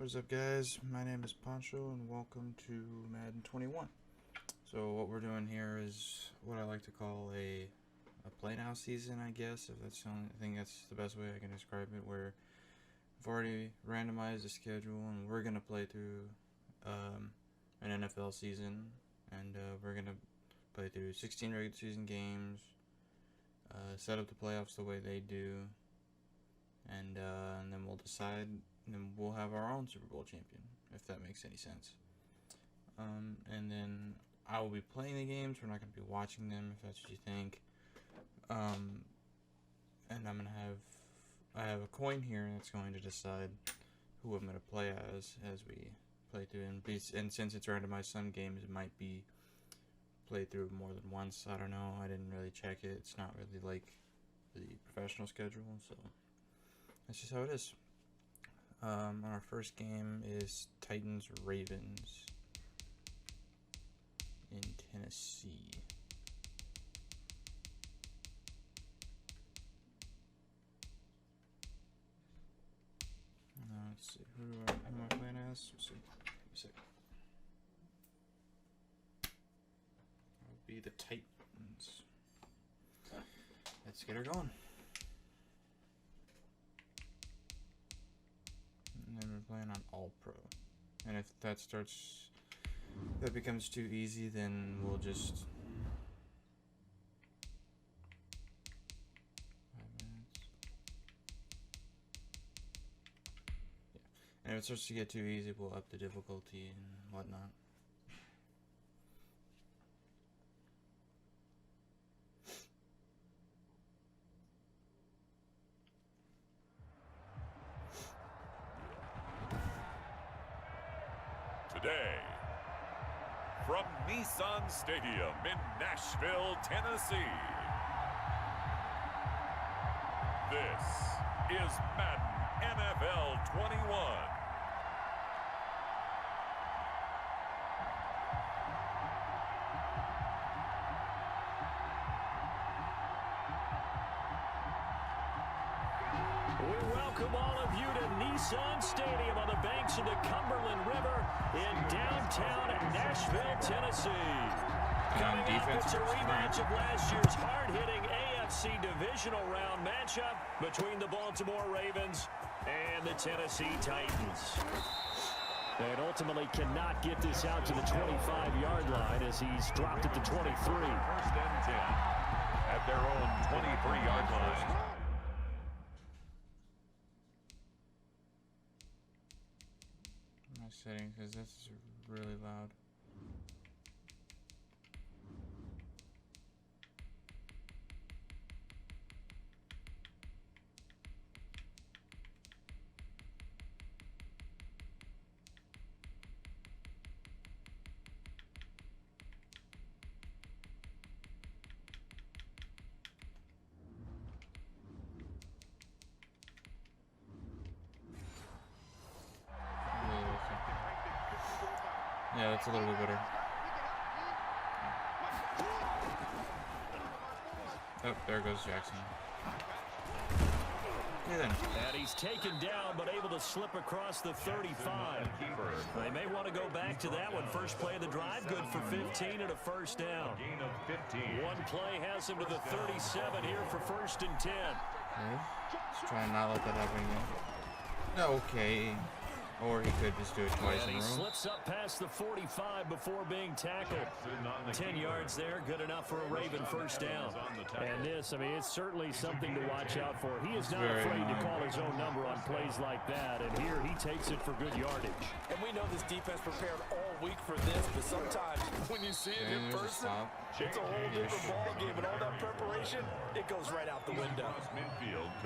What is up, guys? My name is Poncho and welcome to Madden 21. So what we're doing here is what I like to call a play now season, I guess, if that's the only thing, that's the best way I can describe it, where I've already randomized the schedule and we're going to play through an NFL season, and we're going to play through 16 regular season games, set up the playoffs the way they do, and then we'll decide. And then we'll have our own Super Bowl champion, if that makes any sense. And then I will be playing the games. We're not going to be watching them, if that's what you think. And I have a coin here that's going to decide who I'm going to play as we play through. And since it's randomized, some games it might be played through more than once. I don't know. I didn't really check it. It's not really like the professional schedule, so that's just how it is. Our first game is Titans Ravens in Tennessee. Let's see, who am I playing as? Let's see. I'll be the Titans. Let's get her going. And then we're playing on All Pro. And if that becomes too easy, then we'll just 5 minutes. Yeah. And if it starts to get too easy, we'll up the difficulty and whatnot. Today, from Nissan Stadium in Nashville, Tennessee, this is Madden NFL 21. We welcome all of you to Nissan Stadium on the banks of the Cumberland River in downtown Nashville, Tennessee. Coming up, it's a rematch of last year's hard-hitting AFC divisional round matchup between the Baltimore Ravens and the Tennessee Titans. And ultimately cannot get this out to the 25-yard line as he's dropped at the 23. First and 10 at their own 23-yard line. Setting, because this is really loud. Yeah, that's a little bit better. Oh, there goes Jackson. Okay then. And he's taken down, but able to slip across the 35. They may want to go back to that one. First play of the drive, good for 15 and a first down. One play has him to the 37 here for first and 10. Okay. Let's try and not let that happen again. Okay. Or he could just do it twice in a row. He slips up past the 45 before being tackled. 10 yards there, good enough for a Raven first down. And this, I mean, it's certainly something to watch out for. He is not afraid to call his own number on plays like that, and here he takes it for good yardage. And we know this defense prepared all week for this, but sometimes when you see it in person, it's a whole different ballgame, and all that preparation, it goes right out the window.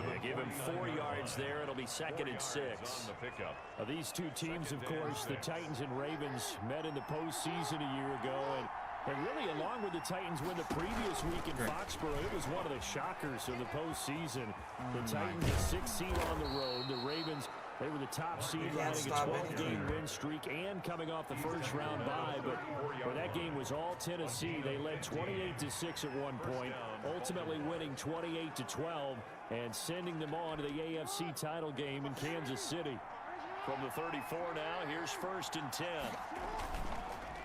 They give him 4 yards there. It'll be second and 6. These two teams, of course, the Titans and Ravens, met in the postseason a year ago, and really, along with the Titans win the previous week in Foxborough, it was one of the shockers of the postseason. The Titans, a 6 seed on the road. The Ravens, they were the top seed, riding a 12-game win streak and coming off the first-round bye. But where that game was all Tennessee, they led 28-6 at one point, ultimately winning 28-12 and sending them on to the AFC title game in Kansas City. From the 34 now, here's 1st and 10.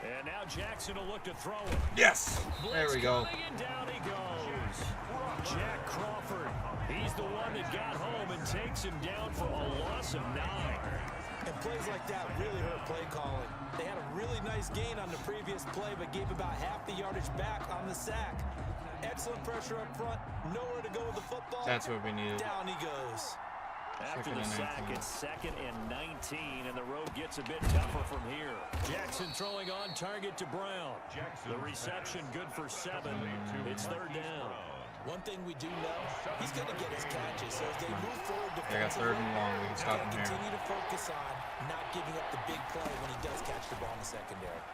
And now Jackson will look to throw it. Yes! There we go. And down he goes. Jack Crawford. He's the one that got home and takes him down for a loss of 9. And plays like that really hurt play calling. They had a really nice gain on the previous play, but gave about half the yardage back on the sack. Excellent pressure up front. Nowhere to go with the football. That's what we needed. Down he goes. After the sack, it's 2nd and 19, and the road gets a bit tougher from here. Jackson throwing on target to Brown. The reception good for 7. It's 3rd down. One thing we do know, he's going to get his catches. So as they move forward They got 3rd and long. We can stop him here. Continue to focus on not giving up the big play when he does catch the ball in the secondary.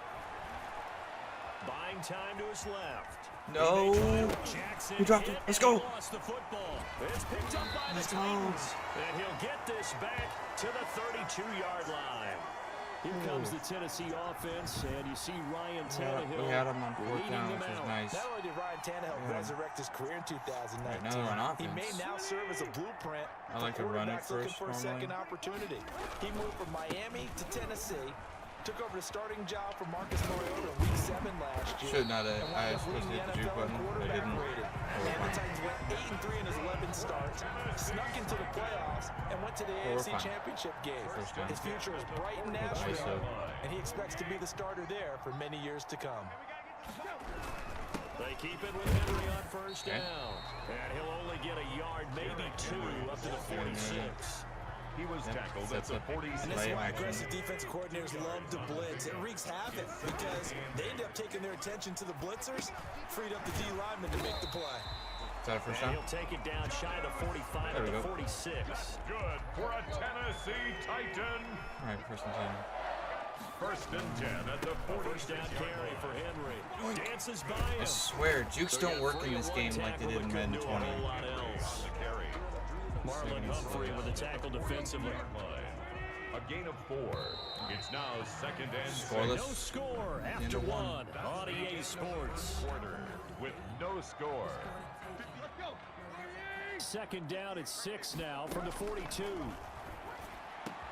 Buying time to his left. No. Jackson We dropped it. Let's go. Lost the football. It's picked up by the Titans. And he'll get this back to the 32-yard line. Here comes the Tennessee offense, and you see Ryan Tannehill. We had him on 4th down, which was nice. Not only did Ryan Tannehill resurrect his career in 2019, he may now serve as a blueprint I like to run it first for a normally. second opportunity. He moved from Miami to Tennessee, took over the starting job for Marcus Mariota in Week 7 last year. Should not have. I was supposed to hit the juke button. I didn't. And the Titans went 8-3 in his 11 starts, snuck into the playoffs, and went to the AFC Championship game. His future is bright in Nashville, and he expects to be the starter there for many years to come. They keep it with Henry on 1st down. And he'll only get a yard, maybe 2, up to the 46. He was tackled at the 46. And this is why aggressive defensive coordinators love to blitz. It wreaks havoc because they end up taking their attention to the blitzers, freed up the D lineman to make the play. Is that a first down? He'll take it down shy of 45 at the 46. Good for a Tennessee Titan. All right, 1st and 1st and 10 at the 46 down carry for Henry. Dances by him.10. I swear, jukes don't work in this game like they did in Madden 20. Marlon Humphrey with a tackle defensively. A gain of 4. It's now 2nd and 6. Scoreless. No score after 1 on EA Sports. Quarter with no score. 2nd down at 6 now from the 42.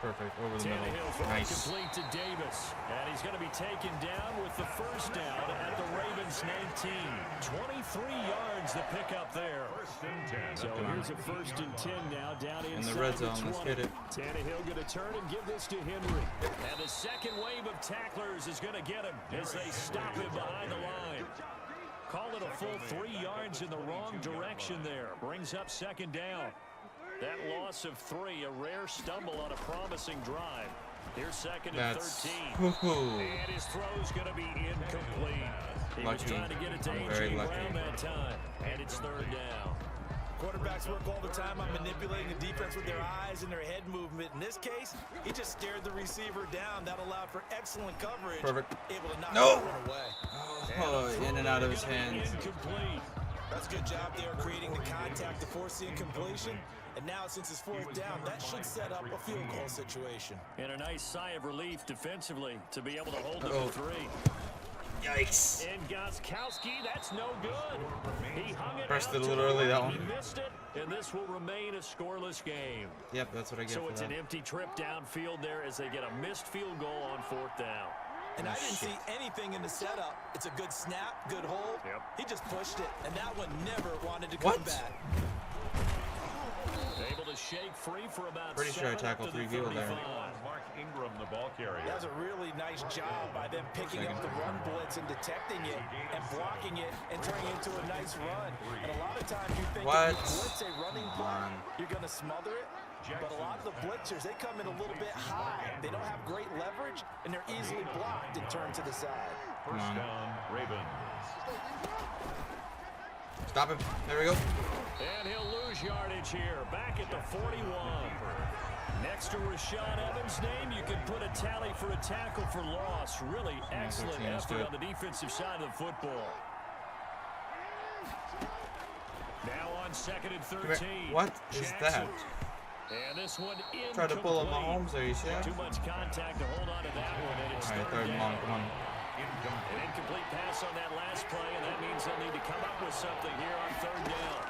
Perfect. Over the middle. Tannehill's Nice. complete to Davis. And he's going to be taken down with the 1st down at the Ravens 19. 23 yards the pickup there. 1st and 10. So here's a 1st and 10 now down inside In the red zone. Let's get it. Tannehill going to turn and give this to Henry. And the second wave of tacklers is going to get him as they stop him behind the line. Call it a full 3 yards in the wrong direction there. Brings up 2nd down. That loss of 3, a rare stumble on a promising drive. Here's 2nd and 13. And his throw's going to be incomplete. He was trying to get it to A.J. Brown that time. And it's 3rd down. Quarterbacks work all the time on manipulating the defense with their eyes and their head movement. In this case, he just stared the receiver down. That allowed for excellent coverage. Perfect. Able to knock No! it away. Oh, in and out of his hands. Incomplete. That's a good job there creating the contact to force the incompletion. And now, since it's 4th down, that should set up a field goal situation. And a nice sigh of relief defensively to be able to hold them to 3. Yikes. And Gostkowski, that's no good. He hung it Pressed out it a to little the early, right. that one. He missed it, and this will remain a scoreless game. Yep, that's what I get So for it's that. an empty trip downfield there as they get a missed field goal on 4th down. And I didn't see anything in the setup. It's a good snap, good hold. Yep. He just pushed it, and that one never wanted to come back. Able to shake free for about Pretty sure I 7 tackled up to the 3 people there. 35. Mark Ingram, the ball carrier. That was a really nice job by them picking up the run blitz and detecting it and blocking it and turning it into a nice run. And a lot of times you think if you blitz a running play, you're going to smother it. But a lot of the blitzers, they come in a little bit high. They don't have great leverage, and they're easily blocked and turned to the side. First down, Ravens. Stop him. There we go. And he'll lose yardage here, back at the 41. Next to Rashad Evans' name, you can put a tally for a tackle for loss. Really excellent effort on the defensive side of the football. Now on 2nd and 13. What is that? And this one incomplete. Try to pull up Mahomes there, you see that? Too much contact to hold on to that one, and it's All right, 3rd and long. Come on. An incomplete pass on that last play, and that means they'll need to come up with something here on 3rd down.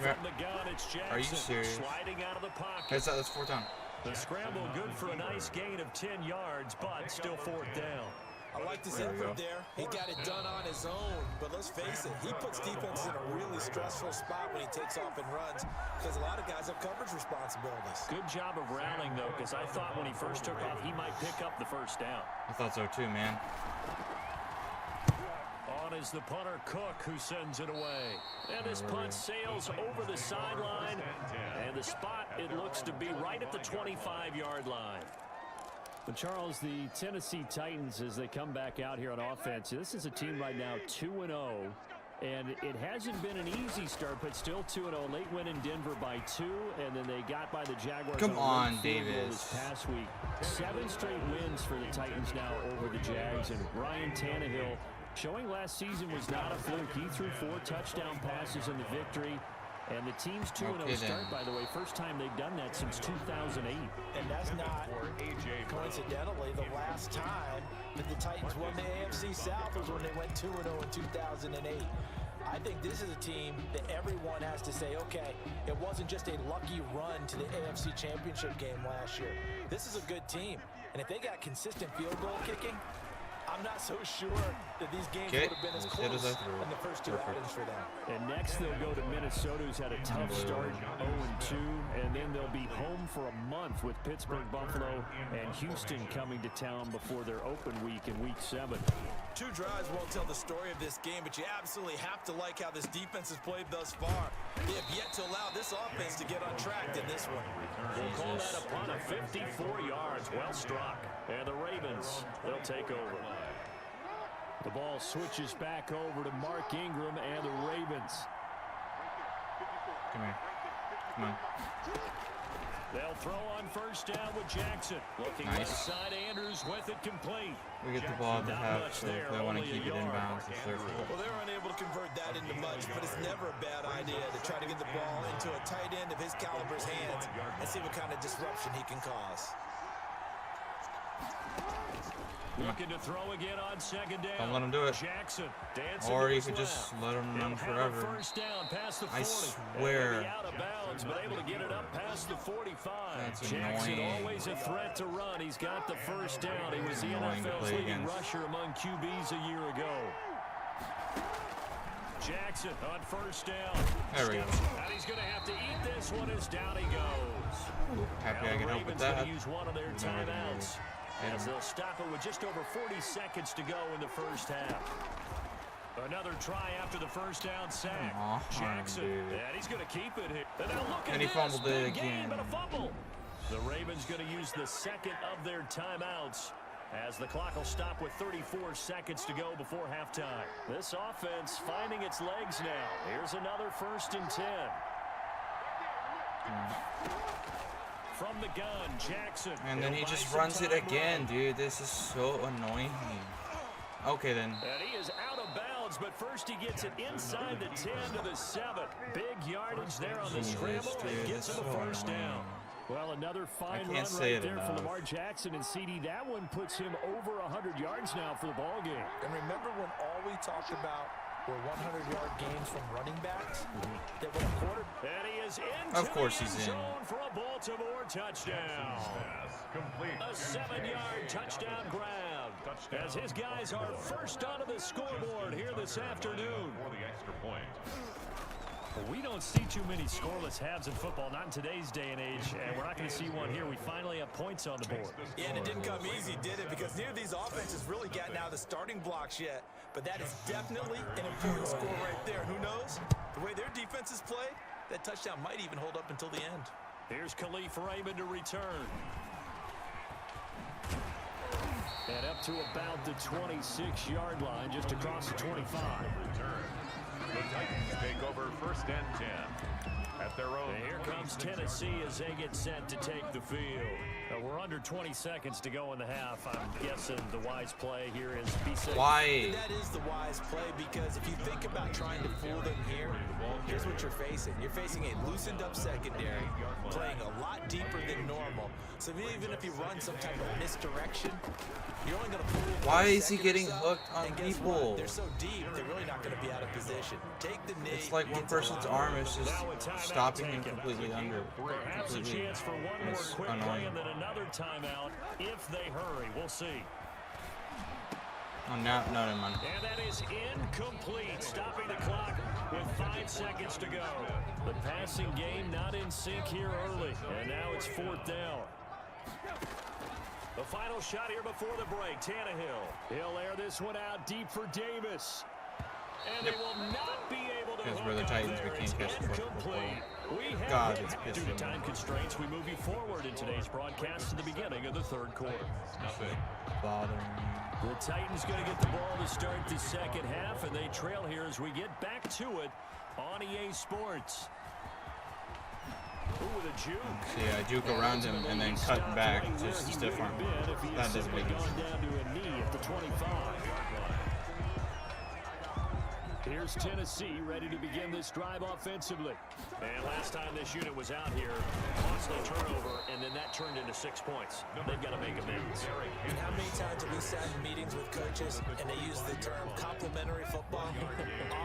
From the gun, it's Jackson. Are you serious? Sliding out of the pocket. That's 4th down. The scramble good for a nice gain of 10 yards, but still 4th down. I like this effort there. He got it done on his own. But let's face it, he puts defenses in a really stressful spot when he takes off and runs because a lot of guys have coverage responsibilities. Good job of rallying, though, because I thought when he first took off, he might pick up the 1st down. I thought so too, man. On is the punter, Cook, who sends it away. And this punt sails over the sideline. And the spot, it looks to be right at the 25-yard line. But Charles, the Tennessee Titans, as they come back out here on offense, this is a team right now 2-0. And it hasn't been an easy start, but still 2-0. Late win in Denver by 2, and then they got by the Jaguars. Come on, Davis. This past week. 7 straight wins for the Titans now over the Jags. And Ryan Tannehill, showing last season was not a fluke. He threw 4 touchdown passes in the victory. And the team's 2-0 start, by the way. First time they've done that since 2008. And that's not coincidentally the last time that the Titans won the AFC South was when they went 2-0 in 2008. I think this is a team that everyone has to say, okay, it wasn't just a lucky run to the AFC Championship game last year. This is a good team. And if they got consistent field goal kicking, I'm not so sure that these games would have been as close in the first 2 outings for them. And next they'll go to Minnesota, who's had a tough start, 0-2, and then they'll be home for a month with Pittsburgh, Buffalo, and Houston coming to town before their open week in Week 7. 2 drives won't tell the story of this game, but you absolutely have to like how this defense has played thus far. They have yet to allow this offense to get on track in this one. We'll call that a punt of 54 yards. Well struck. And the Ravens, they'll take over. The ball switches back over to Mark Ingram and the Ravens. Come here. Come on. They'll throw on 1st down with Jackson. Looking left side, Andrews with it complete. We get the ball at the half, so if they want to keep it in bounds, it's their fault. Well, they were unable to convert that into much, but it's never a bad idea to try to get the ball into a tight end of his caliber's hands and see what kind of disruption he can cause. Looking to throw again on 2nd down. Don't let him do it. Jackson or you could just let him run forever. Down past the 40. I swear. Out of bounds, but able to get it up past the 45. That's Jackson annoying. Always a threat to run. He's got the 1st down. He was the NFL's leading rusher among QBs a year ago. Jackson on 1st down. There we go. And he's going to have to eat this one as down he goes. Ooh, happy I can help with that. Use one of their timeouts. As they'll stop it with just over 40 seconds to go in the 1st half. Another try after the 1st down sack. Jackson, and he's going to keep it here. And now look at and he this. fumbled it Big again. Game and a fumble. The Ravens going to use the 2nd of their timeouts as the clock will stop with 34 seconds to go before halftime. This offense finding its legs now. Here's another 1st and 10. From the gun, Jackson. And then he just runs it again, dude. This is so annoying. Okay, then. And he is out of bounds, but first he gets it inside the 10 to the 7. Big yardage there on the scramble and gets him a 1st down. Well, another fine run right there for Lamar Jackson and CD. That one puts him over 100 yards now for the ball game. And remember when all we talked about were 100-yard gains from running backs? That when a quarter... And he is in. Of course he's in. For a Baltimore touchdown. A 7-yard touchdown grab. As his guys are first onto the scoreboard here this afternoon. For the extra point. Well, we don't see too many scoreless halves in football, not in today's day and age, and we're not going to see one here. We finally have points on the board. Yeah, and it didn't come easy, did it? Because neither of these offenses really gotten out of the starting blocks yet. But that is definitely an important score right there. Who knows? The way their defenses play, that touchdown might even hold up until the end. Here's Khalif Raymond to return. And up to about the 26-yard line, just across the 25. The Titans take over 1st and 10 at their own. And here comes Tennessee as they get set to take the field. We're under 20 seconds to go in the half. I'm guessing the wise play here is be safe. Why? That is the wise play, because if you think about trying to fool them here, here's what you're facing. You're facing a loosened up secondary, playing a lot deeper than normal. So even if you run some type of misdirection, you're only going to fool. Why is he getting hooked on people? They're so deep, they're really not going to be out of position. Take the knee. It's like one person's arm is just stopping him completely under. Perhaps a chance for one more It's quick play annoying. and then another timeout if they hurry. We'll see. Oh, no, never mind. And that is incomplete, stopping the clock with 5 seconds to go. The passing game not in sync here early, and now it's 4th down. The final shot here before the break, Tannehill. He'll air this one out deep for Davis. And they will not be able to Because hook we're the up Titans, we there. can't catch the football. Incomplete. We have God, hit. it's Due pissing to me time off. constraints, we move you forward in today's broadcast to the beginning of the 3rd quarter. Bothering me. The Titans going to get the ball to start the second half, and they trail here as we get back to it on EA Sports. Ooh, with a juke. See, I juke around him and then cut back to stiff arm. That doesn't make any sense. Down to a knee at the 25. Here's Tennessee ready to begin this drive offensively. And last time this unit was out here, costly turnover, and then that turned into 6 points. They've got to make amends. And how many times have we sat in meetings with coaches and they use the term complementary football?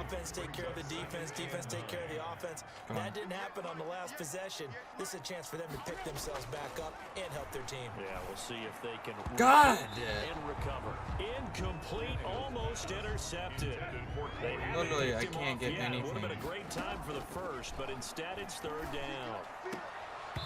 Offense take care of the defense, defense take care of the offense. That didn't happen on the last possession. This is a chance for them to pick themselves back up and help their team. Yeah, we'll see if they can God! and recover. Incomplete, almost intercepted. They Literally, I picked him can't off get yet. anything. Would have been a great time for the first, but instead it's 3rd down.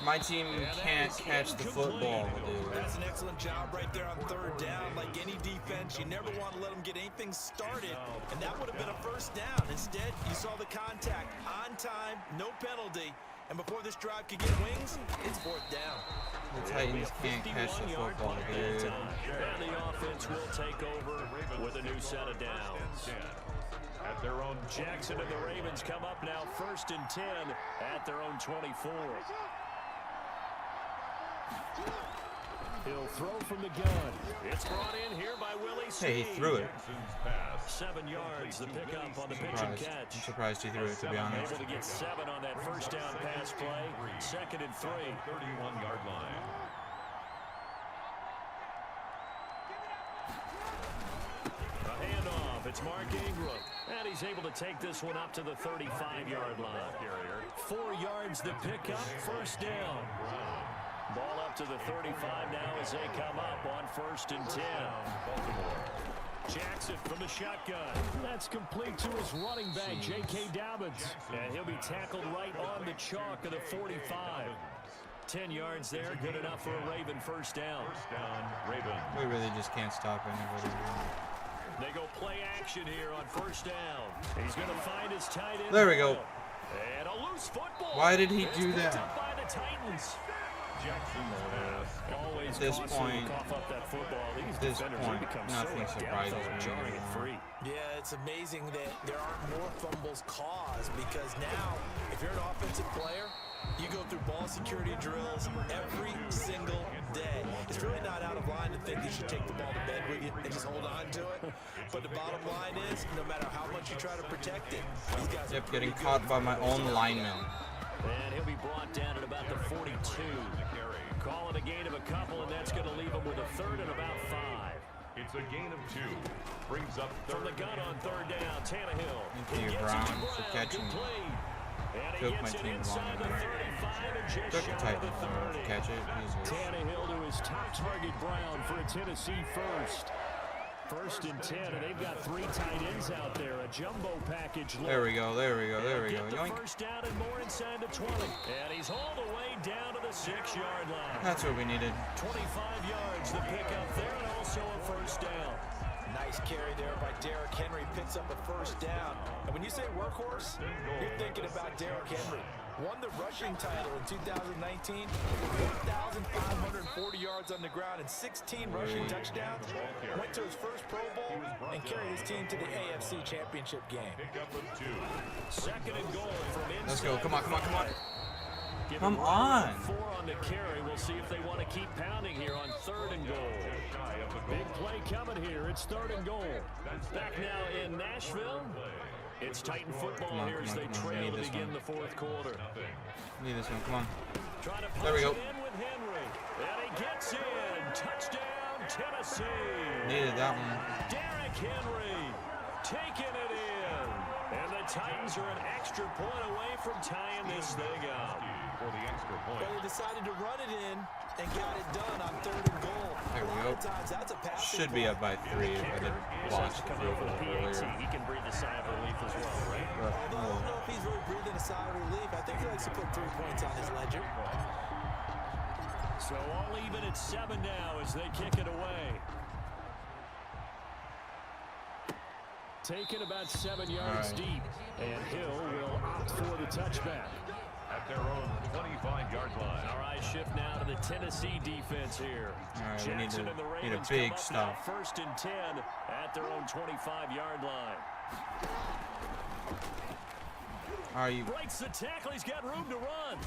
My team can't catch the football, dude. That's an excellent job right there on 3rd down. Like any defense, you never want to let them get anything started, and that would have been a 1st down. Instead, you saw the contact on time, no penalty, and before this drive could get wings, it's 4th down. The Titans can't catch the football, dude. And the offense will take over with a new set of downs. At their own Jackson and the Ravens come up now 1st and 10 at their own 24. He'll throw from the gun. It's brought in here by Willie Hey, he Snead. threw it. 7 yards, the pickup on the pitch and catch. I'm surprised he threw it, to be honest. Able to get 7 on that 1st down pass play. 2nd and 3. 31-yard line. A handoff. It's Mark Ingram. And he's able to take this one up to the 35-yard line. 4 yards the pickup. 1st down. Ball up to the 35 now as they come up on 1st and 10. Jackson from the shotgun. That's complete to his running back, J.K. Dobbins. And he'll be tackled right on the chalk of the 45. 10 yards there, good enough for a Raven 1st down. Ravens. We really just can't stop anybody. They go play action here on 1st down. He's going to find his tight end. There we go. And a loose football. Why did he It's do picked that? up by the Titans. Jackson's pass. Always At this costly to point- cough up that football. These at this defenders point, become nothing so surprises adept at me jarring it anymore. free. Yeah, it's amazing that there aren't more fumbles caused because now, if you're an offensive player, you go through ball security drills every single day. It's really not out of line to think you should take the ball to bed with you and just hold on to it. But the bottom line is, no matter how much you try to protect it, these guys are Yep, getting pretty caught good by my for own lineman. And he'll be brought down at about the 42. Call it a gain of a couple, and that's going to leave him with a 3rd and about 5. It's a gain of 2. Brings up From the gun on 3rd down, Tannehill. Thank you, He gets it to Brown, for catching me. complete. And he Took my gets it team inside long the enough. 35 and just Took the shy of the Titans long enough to 30. catch it. Jesus. Tannehill to his top target, Brown, for a Tennessee 1st. 1st and 10, and they've got 3 tight ends out there. A jumbo package. There we go, there we go, there we go. Get the Yoink. 1st down and more inside the 20. And he's all the way down to the 6-yard line. That's what we needed. 25 yards, the pickup there, and also a 1st down. Nice carry there by Derrick Henry. Picks up a 1st down. And when you say workhorse, you're thinking about Derrick Henry. Won the rushing title in 2019. 1,540 yards on the ground and 16 rushing touchdowns. Went to his first Pro Bowl and carried his team to the AFC Championship game. Pick up of 2. 2nd and goal from inside. Let's go. Come on, come on, come on. Give Come him on. 4 on the carry. We'll see if they want to keep pounding here on 3rd and goal. Big play coming here. It's 3rd and goal. Back now in Nashville. It's Titan football here as they trail to begin the 4th quarter. Need this one. Come on. Trying to There we punch go. it in with Henry. And he gets in. Touchdown, Tennessee. Needed that one. Derrick Henry taking it in. And the Titans are an extra point away from tying this thing up. For the extra point. Well, they decided to run it in and got it done on 3rd and goal. There we go. Times, that's a passing Should be up by 3 if I didn't launch the field goal earlier. He can breathe a sigh of relief as well, right? Although I don't know if he's really breathing a sigh of relief. I think he likes to put 3 points on his ledger. So all even at 7 now as they kick it away. Taken about 7 yards deep, and Hill will opt for the touchback. At their own 25-yard line. All right, shift now to the Tennessee defense here. All right, Jackson we and the need a Ravens big come up stop. now, 1st and 10 at their own 25-yard line. Are you? Breaks the tackle. He's got room to run.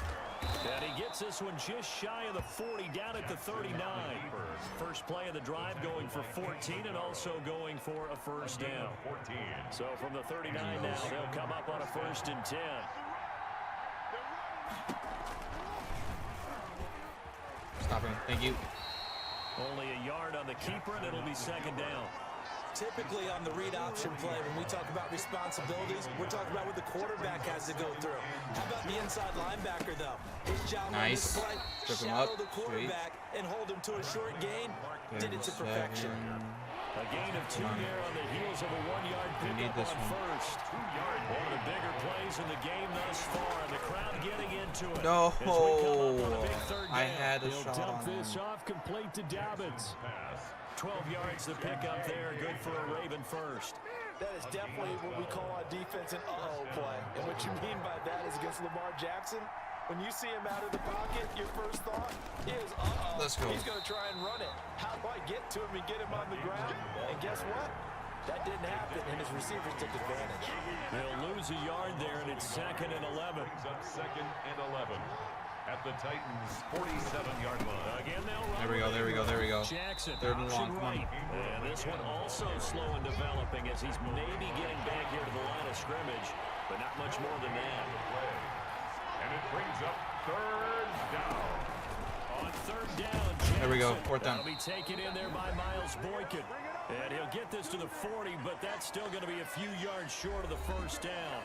And he gets this one just shy of the 40, down at the 39. First play of the drive going for 14 and also going for a first down. So from the 39 now, they'll come up on a 1st and 10. Stop him. Thank you. Only a yard on the keeper, and it'll be 2nd down. Typically on the read option play, when we talk about responsibilities, we're talking about what the quarterback has to go through. How about the inside linebacker, though? His job on this play, Strip him shadow up. the quarterback and hold him to a short gain. Did it to perfection. A gain of 2 there on the heels of a 1-yard pickup on first. One of the bigger plays in the game thus far. The crowd getting into it. No, As we come up on a big 3rd down. I had a He'll shot dump on this him. off complete to Dobbins. 12 yards to pick up there. Good for a Raven first. That is definitely what we call on defense an uh-oh play. And what you mean by that is against Lamar Jackson, when you see him out of the pocket, your first thought is, uh-oh, Let's go. He's going to try and run it. How do I get to him and get him on the ground? And guess what? That didn't happen, and his receivers took advantage. They'll lose a yard there, and it's 2nd and 11. Brings up 2nd and 11 at the Titans' 47-yard line. Again, they'll run. There we go. Jackson, 3rd and long. option right. And this one also slow and developing as he's maybe getting back here to the line of scrimmage, but not much more than that. And it brings up 3rd down. On 3rd down, Jackson. There we go, 4th down. That'll be taken in there by Miles Boykin. And he'll get this to the 40, but that's still going to be a few yards short of the first down.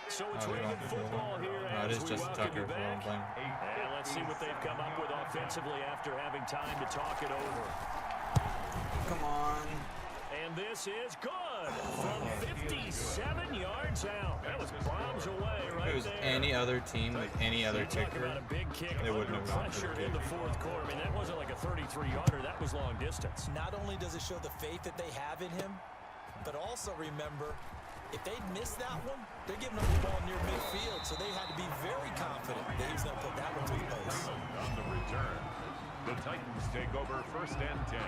So it's Raven football here it as is we just welcome Tucker you for one back. thing. And let's see what they've come up with offensively after having time to talk it over. Come on. And this is good from 57 yards out. That was bombs away right If it was there. any other team with any other Talk kicker, about a big kick they wouldn't under have gone for pressure the in the kick. 4th quarter. I mean, that wasn't like a 33-yarder. That was long distance. Not only does it show the faith that they have in him, but also remember, if they'd missed that one, they're giving up the ball near midfield, so they had to be very confident that he was going to put that one to the post. On the return, the Titans take over 1st and 10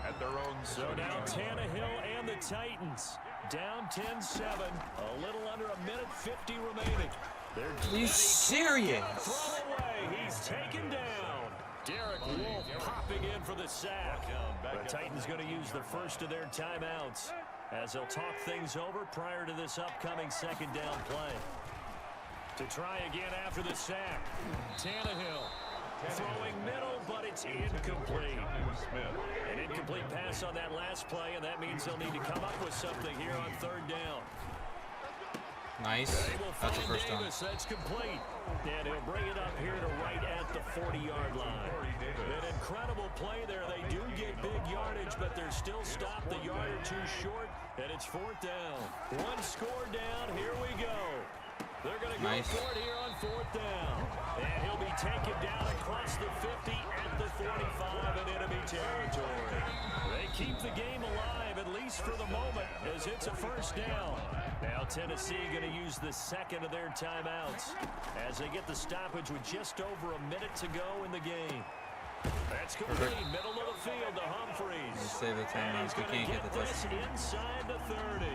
at their own. So now Tannehill and the Titans down 10-7, a little under a minute 50 remaining. Are you serious? Thrown away, he's taken down. Derek Wolfe popping in for the sack. The Titans going to use the first of their timeouts as they'll talk things over prior to this upcoming 2nd down play. To try again after the sack, Tannehill throwing middle, but it's incomplete. An incomplete pass on that last play, and that means they'll need to come up with something here on 3rd down. Nice. That's a first down. Davis, that's complete. And he'll bring it up here to right at the 40-yard line. An incredible play there. They do get big yardage, but they're still stopped a yard or 2 short, and it's 4th down. 1 score down. Here we go. They're going to go for it here on 4th down. And he'll be taken down across the 50 at the 45 in enemy territory. They keep the game alive, at least for the moment, as it's a first down. Now Tennessee going to use the 2nd of their timeouts as they get the stoppage with just over a minute to go in the game. That's complete. Middle of the field to Humphreys. Just save the timeouts. We can't get the touchdown. Inside the 30.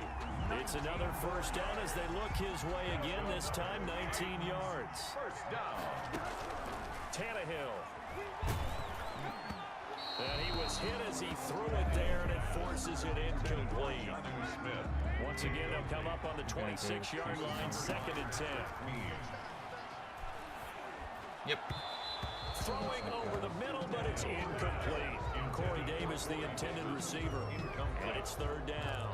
It's another first down as they look his way again, this time 19 yards. First down. Tannehill. And he was hit as he threw it there, and it forces it incomplete. Once again, they'll come up on the 26-yard line, 2nd and 10. Yep. Throwing over the middle, but it's incomplete. Corey Davis, the intended receiver. And it's 3rd down.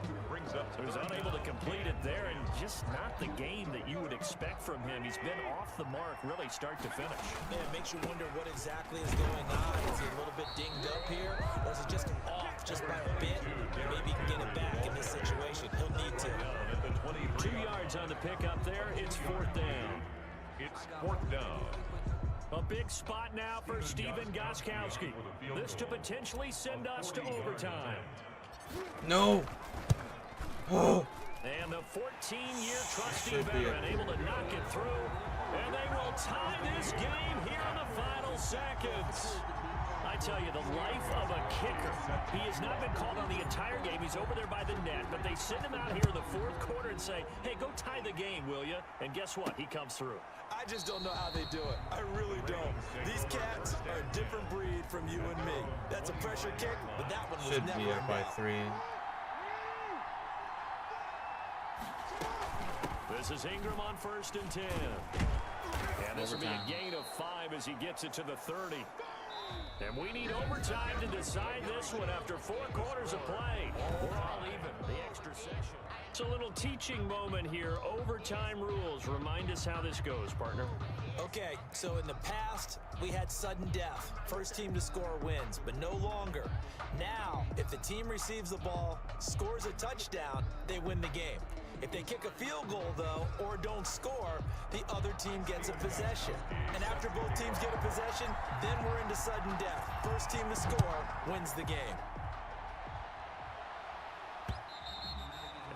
So he's unable to complete it there, and just not the game that you would expect from him. He's been off the mark really start to finish. Yeah, it makes you wonder what exactly is going on. Is he a little bit dinged up here, or is it just off just by a bit? Maybe he can get it back in this situation. He'll need to. 2 yards on the pickup there. It's 4th down. It's 4th down. A big spot now for Steven Gostkowski. This to potentially send us to overtime. No. Oh. And the 14-year trusty veteran able to knock it through. And they will tie this game here in the final seconds. I tell you, the life of a kicker. He has not been called on the entire game. He's over there by the net, but they send him out here in the 4th quarter and say, hey, go tie the game, will you? And guess what? He comes through. I just don't know how they do it. I really don't. These cats are a different breed from you and me. That's a pressure kick, but that one was Should never be up by 3. This is Ingram on 1st and 10. And this will be a gain of 5 as he gets it to the 30. And we need overtime to decide this one after 4 quarters of play. We're all even. The extra session. It's a little teaching moment here. Overtime rules. Remind us how this goes, partner. Okay, so in the past, we had sudden death. First team to score wins, but no longer. Now, if the team receives the ball, scores a touchdown, they win the game. If they kick a field goal, though, or don't score, the other team gets a possession. And after both teams get a possession, then we're into sudden death. First team to score wins the game.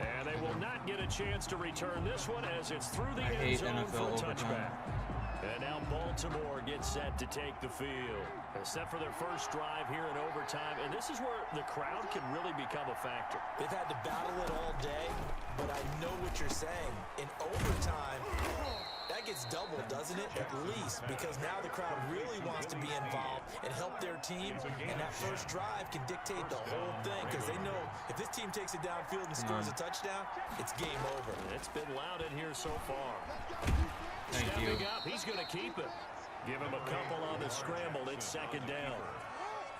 And they will not get a chance to return this one as it's through the end zone for a touchback. And now Baltimore gets set to take the field. Set for their first drive here in overtime. And this is where the crowd can really become a factor. They've had to battle it all day, but I know what you're saying. In overtime, that gets doubled, doesn't it? At least, because now the crowd really wants to be involved and help their team. And that first drive can dictate the whole thing because they know if this team takes it downfield and scores a touchdown, it's game over. It's been loud in here so far. Thank you. Up, he's going to keep it. Give him a couple on the scramble. It's 2nd down.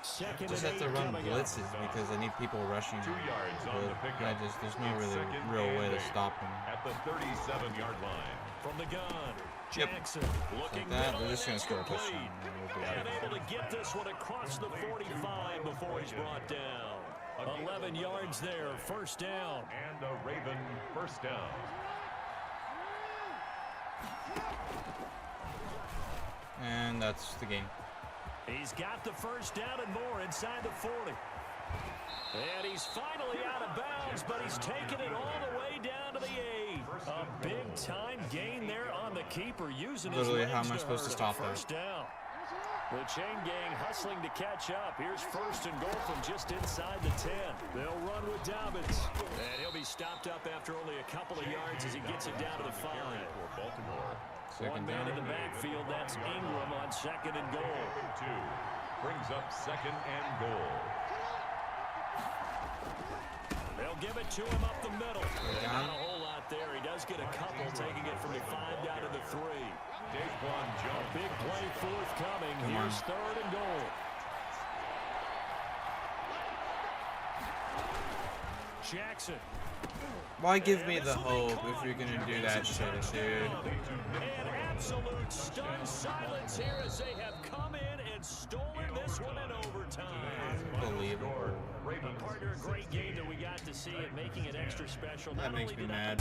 Just have to run blitzes because I need people rushing. 2 yards on the pickup. There's no really real way to stop him. At the 37-yard line. From the gun, Jackson looking like that. They're just going to score a touchdown. And able to get this one across the 45 before he's brought down. 11 yards there, 1st down. And a Raven 1st down. And that's the game. He's got the 1st down and more inside the 40. And he's finally out of bounds, but he's taken it all the way down to the 8. A big-time gain there on the keeper, using his legs. How am I supposed to stop that? 1st down. The chain gang hustling to catch up. Here's 1st and goal from just inside the 10. They'll run with Dobbins. And he'll be stopped up after only a couple of yards as he gets it down to the 5. Baltimore. One man in the backfield, that's Ingram on 2nd and goal. 2 brings up 2nd and goal. They'll give it to him up the middle. Not a whole lot there. He does get a couple, taking it from the 5 down to the 3. Daquan Jones. Big play forthcoming. Here's 3rd and goal. Jackson. Why give me the hope if you're going to do that shit, dude? An absolute stunned silence here as they have come in and stolen this one in overtime. Unbelievable. Partner, a great game that we got to see it, making it extra special. That makes me mad.